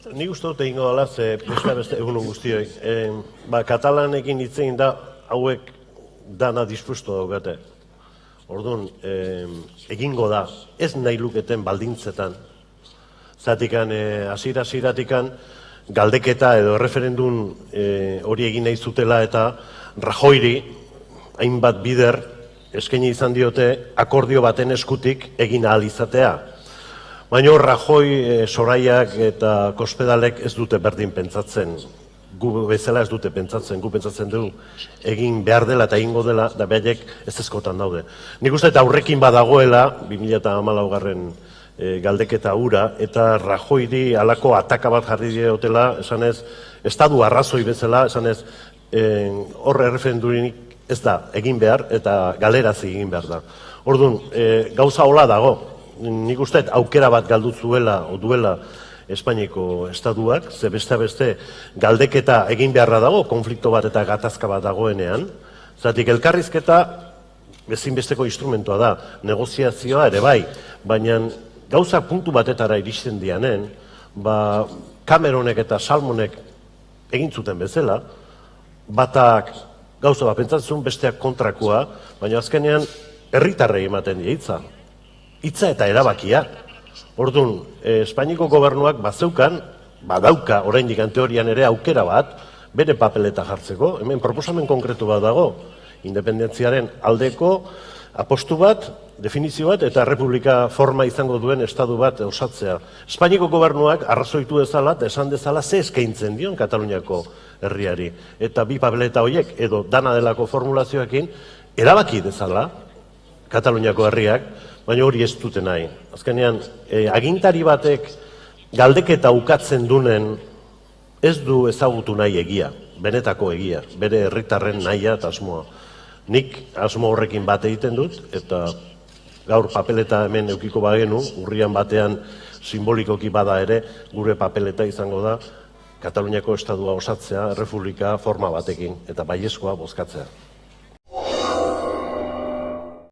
Ni uste dut egingo dela, ze beste egunon guztioi. Katalanekin hitz egin da, hauek dana dispuesto daukate. Orduan, egingo da, ez nahi luketen baldintzetan. Zatikan, hasiera-hasieratik galdeketa edo referendum hori egin nahi zutela eta Rajoyri, hainbat bider, eskaini izan diote akordio baten eskutik egin ahal izatea. Baina Rajoy, Soraiak eta Cospedalek ez dute berdin pentsatzen. Gu bezala ez dute pentsatzen, gu pentsatzen dugu egin behar dela eta egingo dela, da behaiek ez ezkotan daude. Nik uste eta aurrekin badagoela, 2014garren galdeketa hura, eta Rajoyri halako ataka bat jarri diotela, esanez, estadu arrazoi bezala, esanez, horre erreferendurik ez da egin behar eta galerazi egin behar da. Orduan, gauza hola dago. Nik uste aukera bat galdu zuela o duela Espainiako estatuak, ze beste galdeketa egin beharra dago, konflikto bat eta gatazka bat dagoenean. Zatik elkarrizketa ezinbesteko instrumentua da, negoziazioa ere bai, baina gauza puntu batetara iristen dianen, Cameronek eta Salmonek egin zuten bezala, batak gauza bat pentsatzen besteak kontrakoa, baina azkenean herritarrei ematen die hitza. Hitza eta erabakia. Orduan, Espainiako gobernuak badauka oraindik teorian ere aukera bat, bere papeleta jartzeko, hemen proposamen konkretu bat dago, independentziaren aldeko apostu bat, definizio bat, eta republika forma izango duen estatu bat osatzea. Espainiako gobernuak arrazoitu dezala, esan dezala, ze eskaintzen dion Kataluniako herriari. Eta bi papeleta horiek, edo dana delako formulazioekin, erabaki dezala, Kataluniako herriak, baina hori ez dute nahi. Azkenean, agintari batek galdeketa ukatzen dunen ez du ezagutu nahi egia, benetako egia, bere herritarren nahia eta asmoa. Nik asmo horrekin bat egiten dut, eta gaur papeleta hemen eukiko bagenu, urrian batean simbolikoki bada ere, gure papeleta izango da, Kataluniako estatua osatzea, errepublika forma batekin, eta baiezkoa bozkatzea.